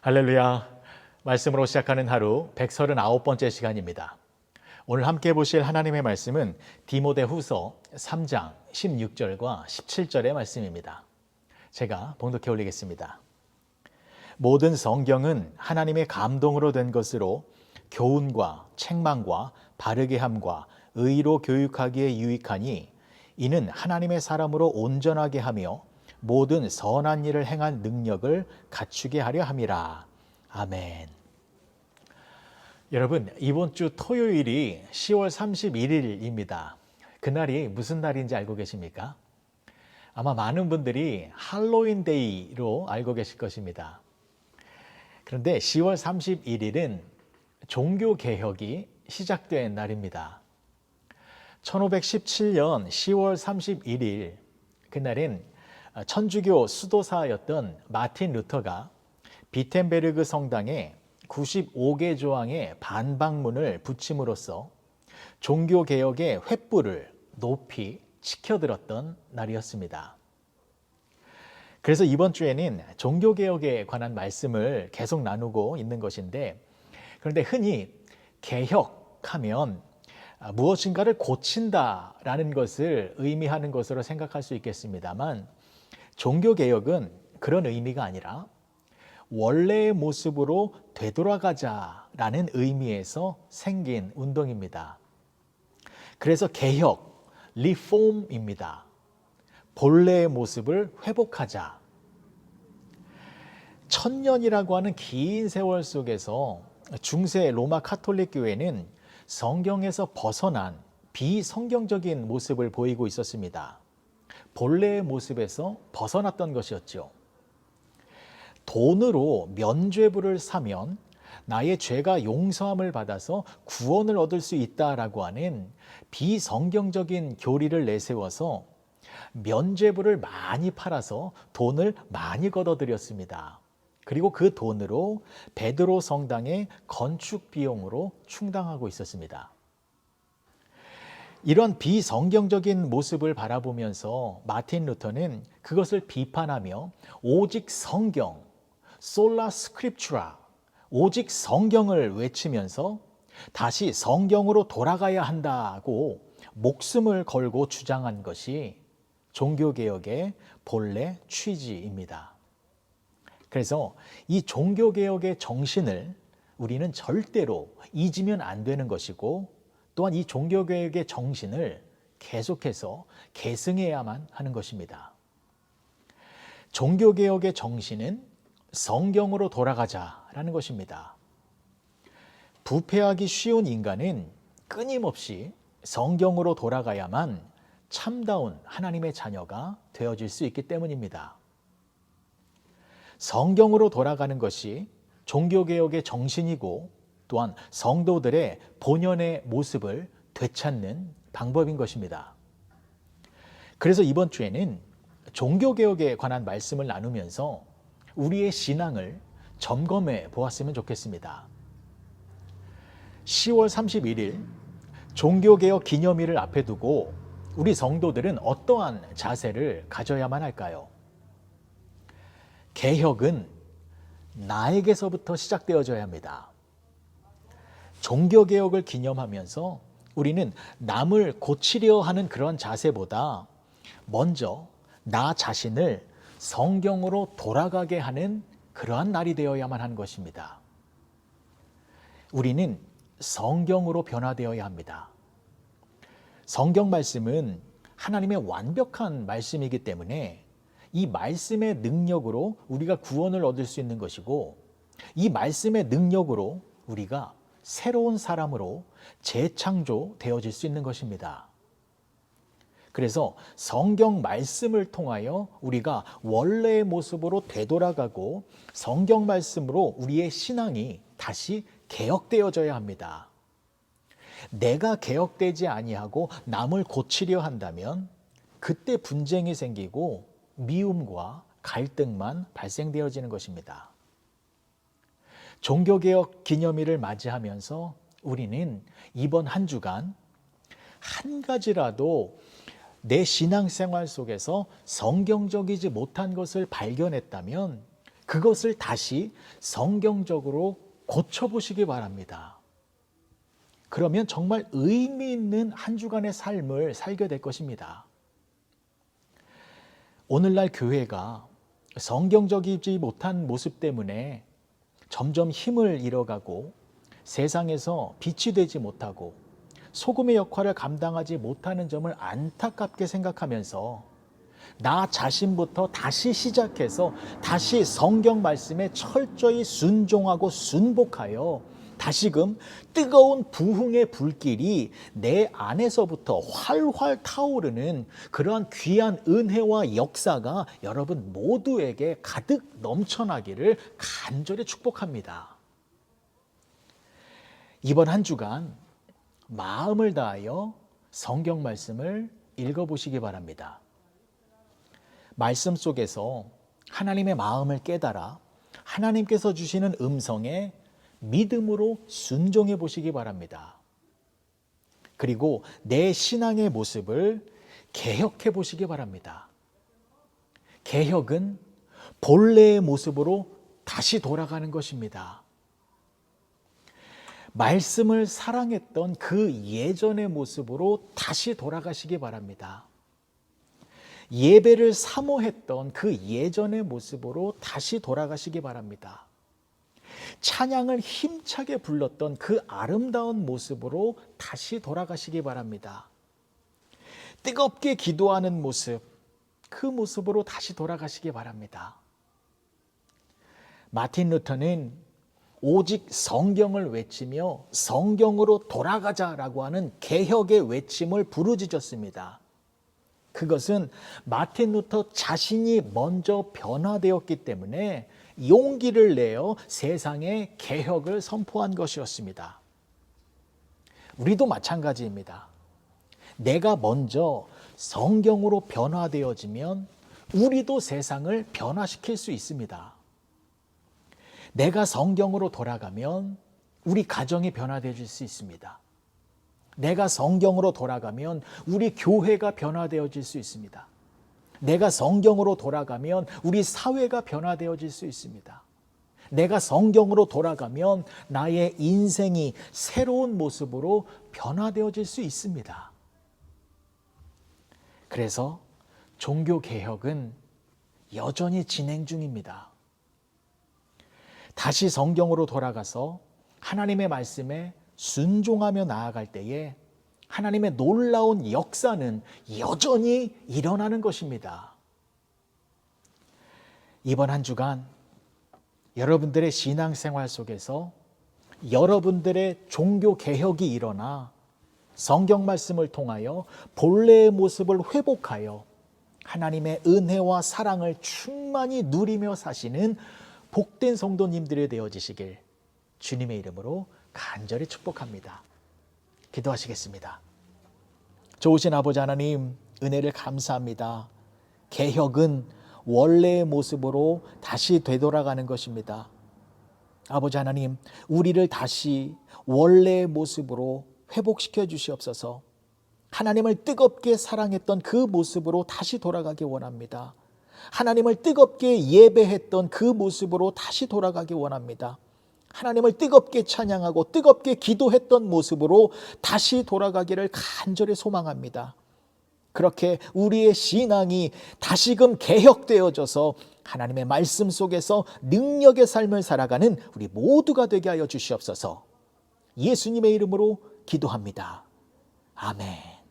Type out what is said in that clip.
할렐루야. 말씀으로 시작하는 하루 139번째 시간입니다. 오늘 함께 보실 하나님의 말씀은 디모데후서 3장 16절과 17절의 말씀입니다. 제가 봉독해 올리겠습니다. 모든 성경은 하나님의 감동으로 된 것으로 교훈과 책망과 바르게 함과 의로 교육하기에 유익하니 이는 하나님의 사람으로 온전하게 하며 모든 선한 일을 행한 능력을 갖추게 하려 함이라. 아멘. 여러분, 이번 주 토요일이 10월 31일입니다. 그날이 무슨 날인지 알고 계십니까? 아마 많은 분들이 할로윈 데이로 알고 계실 것입니다. 그런데 10월 31일은 종교개혁이 시작된 날입니다. 1517년 10월 31일, 그날은 천주교 수도사였던 마틴 루터가 비텐베르그 성당에 95개 조항의 반박문을 붙임으로써 종교개혁의 횃불을 높이 치켜들었던 날이었습니다. 그래서 이번 주에는 종교개혁에 관한 말씀을 계속 나누고 있는 것인데, 그런데 흔히 개혁하면 무엇인가를 고친다라는 것을 의미하는 것으로 생각할 수 있겠습니다만, 종교개혁은 그런 의미가 아니라 원래의 모습으로 되돌아가자라는 의미에서 생긴 운동입니다. 그래서 개혁, 리폼입니다. 본래의 모습을 회복하자. 천년이라고 하는 긴 세월 속에서 중세 로마 카톨릭 교회는 성경에서 벗어난 비성경적인 모습을 보이고 있었습니다. 본래의 모습에서 벗어났던 것이었죠. 돈으로 면죄부를 사면 나의 죄가 용서함을 받아서 구원을 얻을 수 있다라고 하는 비성경적인 교리를 내세워서 면죄부를 많이 팔아서 돈을 많이 걷어들였습니다. 그리고 그 돈으로 베드로 성당의 건축 비용으로 충당하고 있었습니다. 이런 비성경적인 모습을 바라보면서 마틴 루터는 그것을 비판하며 오직 성경, 솔라 스크립추라, 오직 성경을 외치면서 다시 성경으로 돌아가야 한다고 목숨을 걸고 주장한 것이 종교개혁의 본래 취지입니다. 그래서 이 종교개혁의 정신을 우리는 절대로 잊으면 안 되는 것이고, 또한 이 종교개혁의 정신을 계속해서 계승해야만 하는 것입니다. 종교개혁의 정신은 성경으로 돌아가자라는 것입니다. 부패하기 쉬운 인간은 끊임없이 성경으로 돌아가야만 참다운 하나님의 자녀가 되어질 수 있기 때문입니다. 성경으로 돌아가는 것이 종교개혁의 정신이고, 또한 성도들의 본연의 모습을 되찾는 방법인 것입니다. 그래서 이번 주에는 종교개혁에 관한 말씀을 나누면서 우리의 신앙을 점검해 보았으면 좋겠습니다. 10월 31일 종교개혁 기념일을 앞에 두고 우리 성도들은 어떠한 자세를 가져야만 할까요? 개혁은 나에게서부터 시작되어져야 합니다. 종교개혁을 기념하면서 우리는 남을 고치려 하는 그런 자세보다 먼저 나 자신을 성경으로 돌아가게 하는 그러한 날이 되어야만 하는 것입니다. 우리는 성경으로 변화되어야 합니다. 성경 말씀은 하나님의 완벽한 말씀이기 때문에 이 말씀의 능력으로 우리가 구원을 얻을 수 있는 것이고, 이 말씀의 능력으로 우리가 새로운 사람으로 재창조되어질 수 있는 것입니다. 그래서 성경 말씀을 통하여 우리가 원래의 모습으로 되돌아가고 성경 말씀으로 우리의 신앙이 다시 개혁되어져야 합니다. 내가 개혁되지 아니하고 남을 고치려 한다면 그때 분쟁이 생기고 미움과 갈등만 발생되어지는 것입니다. 종교개혁 기념일을 맞이하면서 우리는 이번 한 주간 한 가지라도 내 신앙생활 속에서 성경적이지 못한 것을 발견했다면 그것을 다시 성경적으로 고쳐보시기 바랍니다. 그러면 정말 의미 있는 한 주간의 삶을 살게 될 것입니다. 오늘날 교회가 성경적이지 못한 모습 때문에 점점 힘을 잃어가고 세상에서 빛이 되지 못하고 소금의 역할을 감당하지 못하는 점을 안타깝게 생각하면서 나 자신부터 다시 시작해서 다시 성경 말씀에 철저히 순종하고 순복하여 다시금 뜨거운 부흥의 불길이 내 안에서부터 활활 타오르는 그러한 귀한 은혜와 역사가 여러분 모두에게 가득 넘쳐나기를 간절히 축복합니다. 이번 한 주간 마음을 다하여 성경 말씀을 읽어보시기 바랍니다. 말씀 속에서 하나님의 마음을 깨달아 하나님께서 주시는 음성에 믿음으로 순종해 보시기 바랍니다. 그리고 내 신앙의 모습을 개혁해 보시기 바랍니다. 개혁은 본래의 모습으로 다시 돌아가는 것입니다. 말씀을 사랑했던 그 예전의 모습으로 다시 돌아가시기 바랍니다. 예배를 사모했던 그 예전의 모습으로 다시 돌아가시기 바랍니다. 찬양을 힘차게 불렀던 그 아름다운 모습으로 다시 돌아가시기 바랍니다. 뜨겁게 기도하는 모습, 그 모습으로 다시 돌아가시기 바랍니다. 마틴 루터는 오직 성경을 외치며 성경으로 돌아가자라고 하는 개혁의 외침을 부르짖었습니다. 그것은 마틴 루터 자신이 먼저 변화되었기 때문에 용기를 내어 세상에 개혁을 선포한 것이었습니다. 우리도 마찬가지입니다. 내가 먼저 성경으로 변화되어지면 우리도 세상을 변화시킬 수 있습니다. 내가 성경으로 돌아가면 우리 가정이 변화되어질 수 있습니다. 내가 성경으로 돌아가면 우리 교회가 변화되어질 수 있습니다. 내가 성경으로 돌아가면 우리 사회가 변화되어질 수 있습니다. 내가 성경으로 돌아가면 나의 인생이 새로운 모습으로 변화되어질 수 있습니다. 그래서 종교개혁은 여전히 진행 중입니다. 다시 성경으로 돌아가서 하나님의 말씀에 순종하며 나아갈 때에 하나님의 놀라운 역사는 여전히 일어나는 것입니다. 이번 한 주간 여러분들의 신앙생활 속에서 여러분들의 종교 개혁이 일어나 성경 말씀을 통하여 본래의 모습을 회복하여 하나님의 은혜와 사랑을 충만히 누리며 사시는 복된 성도님들이 되어지시길 주님의 이름으로 간절히 축복합니다. 기도하시겠습니다. 좋으신 아버지 하나님, 은혜를 감사합니다. 개혁은 원래의 모습으로 다시 되돌아가는 것입니다. 아버지 하나님, 우리를 다시 원래의 모습으로 회복시켜 주시옵소서. 하나님을 뜨겁게 사랑했던 그 모습으로 다시 돌아가기 원합니다. 하나님을 뜨겁게 예배했던 그 모습으로 다시 돌아가기 원합니다. 하나님을 뜨겁게 찬양하고 뜨겁게 기도했던 모습으로 다시 돌아가기를 간절히 소망합니다. 그렇게 우리의 신앙이 다시금 개혁되어져서 하나님의 말씀 속에서 능력의 삶을 살아가는 우리 모두가 되게 하여 주시옵소서. 예수님의 이름으로 기도합니다. 아멘.